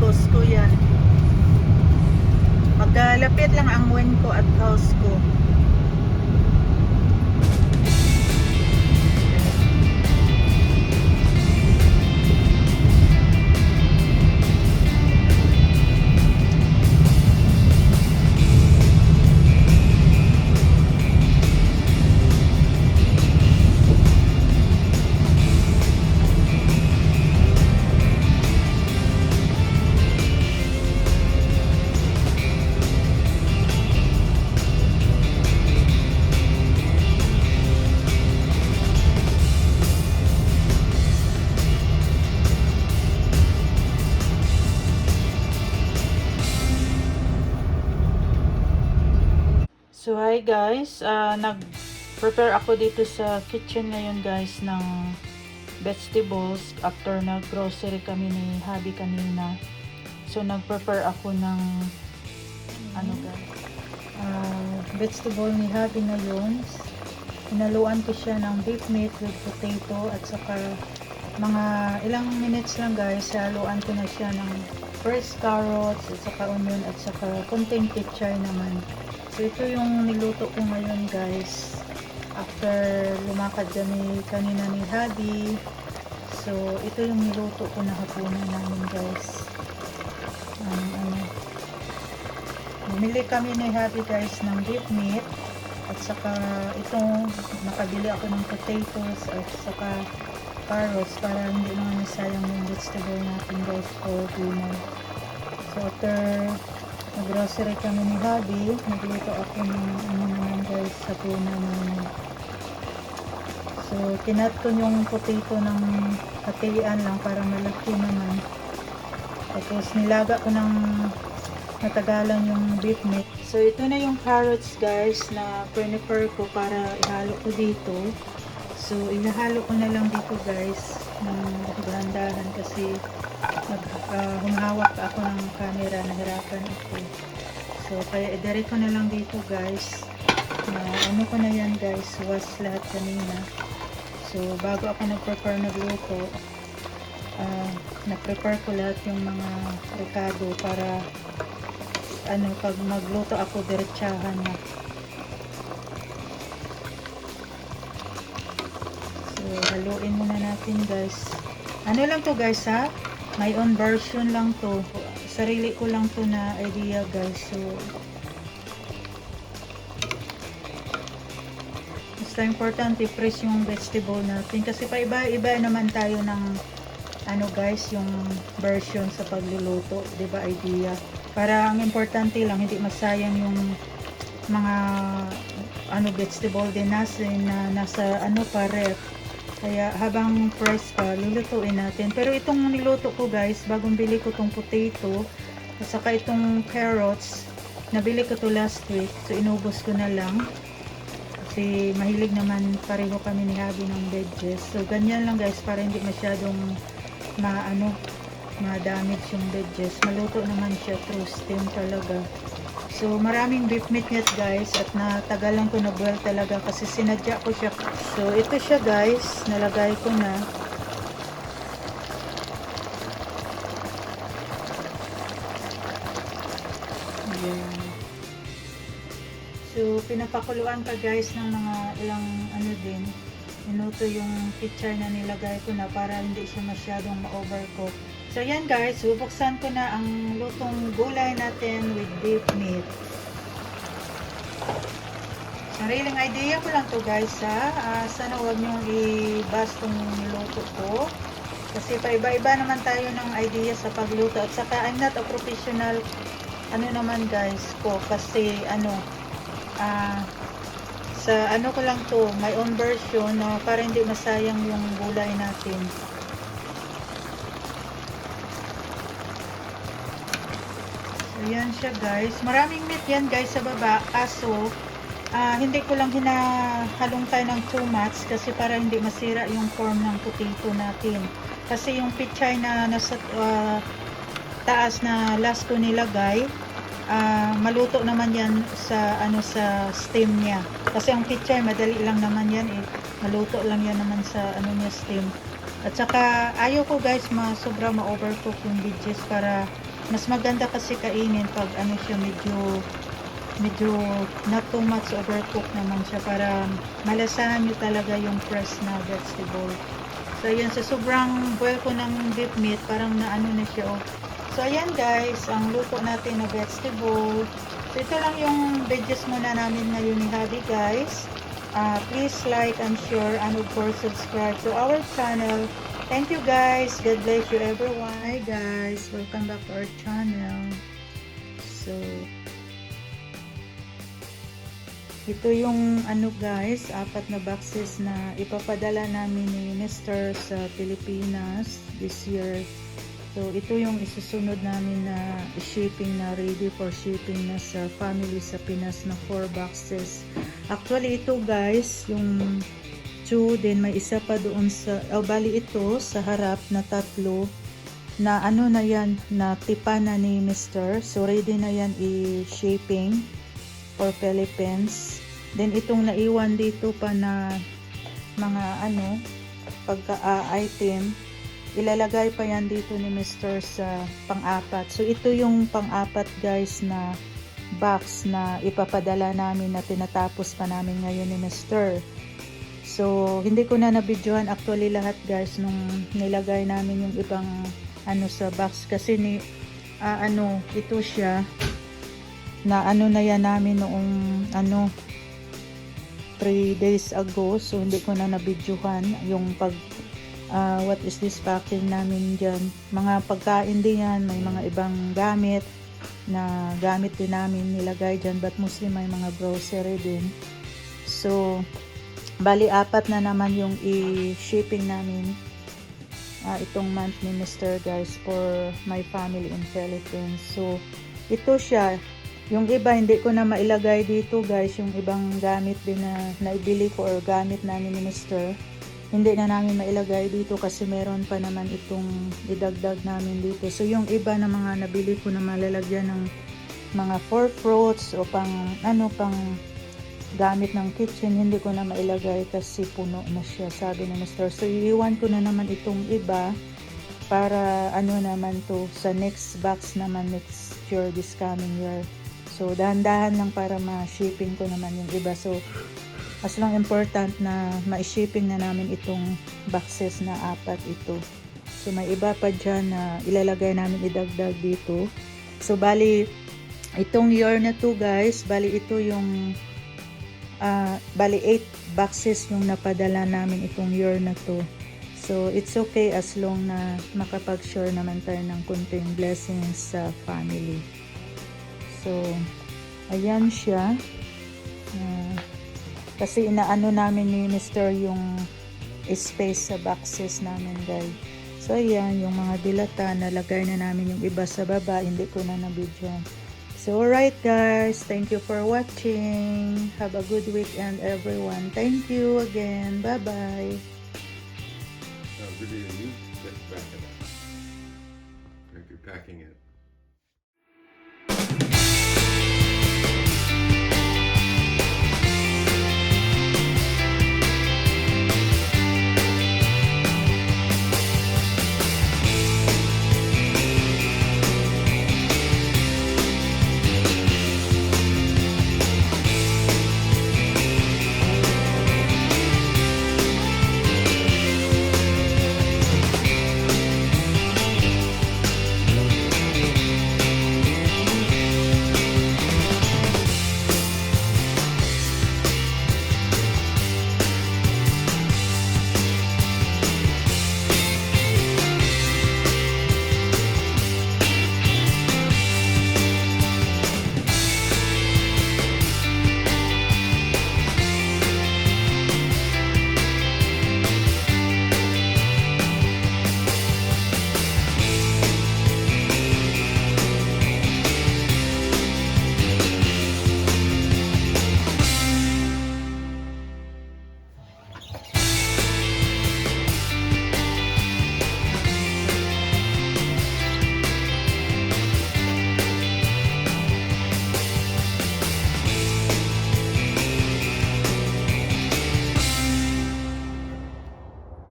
Costco yan. Magkalapit lang ang win ko at house ko. So hi guys, nag-prepare ako dito sa kitchen ngayon guys ng vegetables after nag-grocery kami ni Habi kanina. So nag-prepare ako ng ano guys, vegetable ni Habi ngayon. Inaluan ko siya ng beef meat with potato at saka mga ilang minutes lang guys, haluan ko na siya ng fresh carrots at saka onion at saka konting pechay naman. So ito yung niluto ko ngayon guys after lumakad kami kanina ni Habi. So ito yung niluto ko na hapunan namin guys. Bumili kami ni Habi guys ng beef meat at saka itong nakabili ako ng potatoes at saka carrots para hindi naman nasayang yung vegetable natin guys for dinner. So after nag-grocery kami ni Habi, nagluto ako ng ano naman guys sa tuna namin. So kinat ko yung potato ng katilian lang para malaki naman. Tapos nilaga ko ng matagalan yung beef meat. So ito na yung carrots guys na prepare ko para ihalo ko dito. So ihalo ko na lang dito guys ng dahan-dahan kasi humahawak ako ng camera, nahirapan ako. So kaya idari ko na lang dito guys. Ano ko na yan guys, was lahat kanina. So bago ako nag-prepare nagluto, nag-prepare ko lahat yung mga rekado para pag magluto ako diretsahan na. So haluin muna natin guys. Ano lang to guys ha, my own version lang to, sarili ko lang to na idea guys. So basta importante fresh yung vegetable natin kasi pa iba-iba naman tayo ng ano guys yung version sa pagluluto, 'di ba, idea. Para ang importante lang hindi masayang yung mga vegetable din natin na nasa ref. Kaya habang fresh pa, lulutuin natin. Pero itong niluto ko guys, bagong bili ko tong potato, at saka itong carrots, nabili ko to last week. So inubos ko na lang. Kasi mahilig naman pareho kami ni Habi ng veggies. So ganyan lang guys, para hindi masyadong ma-damage yung veggies. Maluto naman siya through steam talaga. So maraming beef meat net guys at natagalan ko na boil talaga kasi sinadya ko siya. So ito siya guys, nalagay ko na. Ayan. So pinapakuluan ka guys ng mga ilang din. Minuto yung picture na nilagay ko na para hindi siya masyadong ma-overcook. So yan guys, bubuksan ko na ang lutong gulay natin with beef meat. Sariling idea ko lang to guys ha. Sana huwag nyong i-bust tong niluto ko. Kasi pa-iba-iba naman tayo ng idea sa pagluto. At saka I'm not a professional naman guys ko. Kasi sa ko lang to, my own version para hindi masayang yung gulay natin. Ayan siya guys. Maraming meat yan guys sa baba. Kaso, hindi ko lang hinahalongkay ng too much kasi para hindi masira yung form ng potato natin. Kasi yung pichay na nasa taas na last ko nilagay, maluto naman yan sa sa steam niya. Kasi ang pichay madali lang naman yan eh. Maluto lang yan naman sa niya steam. At saka ayaw ko guys sobra ma-overcook yung veggies para Mas maganda kasi kainin pag ano siya, medyo not too much overcook naman siya para malasahan nyo talaga yung fresh na vegetable. So ayan, sa sobrang boil ko ng beef meat, parang naano na siya. Oh. So ayan guys, ang luto natin na vegetable. So ito lang yung veggies muna namin ngayon ni Hubby guys. Please like and share and of course subscribe to our channel. Thank you guys. God bless you everyone. Hi guys, welcome back to our channel. So ito yung ano guys, 4 na boxes na ipapadala namin ni Mr. sa Pilipinas this year. So ito yung isusunod namin na shipping na ready for shipping na sa family sa Pinas na 4 boxes. Actually ito guys, yung 2, then may isa pa doon sa, bali ito sa harap na 3 na ano na yan, na tipa na ni Mr. So ready na yan i-shipping for Philippines. Then itong naiwan dito pa na mga ano, pagka-item, ilalagay pa yan dito ni Mr. sa pang-4. So ito yung pang-4 guys na box na ipapadala namin na tinatapos pa namin ngayon ni Mr. So hindi ko na nabidyohan actually lahat guys nung nilagay namin yung ibang ano sa box kasi ni ano ito siya na ano na yan namin noong ano 3 days ago, so hindi ko na nabidyohan yung pag what is this packing namin dyan. Mga pagkain din yan, may mga ibang gamit na gamit din namin nilagay dyan, but mostly may mga grocery din. So bali 4 na naman yung i-shipping namin itong month ni Mr. guys for my family in Philippines. So ito siya, yung iba hindi ko na mailagay dito guys, yung ibang gamit din na naibili ko or gamit namin ni Mr. hindi na namin mailagay dito kasi meron pa naman itong idagdag namin dito. So yung iba na mga nabili ko na malalagyan ng mga 4 fruits o pang ano, pang gamit ng kitchen, hindi ko na mailagay kasi puno na siya, sabi ni Mr. So iiwan ko na naman itong iba para ano naman to sa next box naman next year, this coming year. So dahan-dahan lang para ma-shipping ko naman yung iba. So as long important na ma-shipping na namin itong boxes na 4 ito. So may iba pa dyan na ilalagay namin idagdag dito. So bali itong year na to guys, bali ito yung bali 8 boxes yung napadala namin itong year na to. So it's okay as long na makapag-share naman tayo ng konting blessings sa family. So ayan siya. Kasi inaano namin ni Mr. yung space sa boxes namin guys. So ayan, yung mga dilata, nalagay na namin yung iba sa baba, hindi ko na nabidyohan. So alright guys, thank you for watching. Have a good weekend everyone. Thank you again. Bye bye. Really, you get back in it. If you're packing it.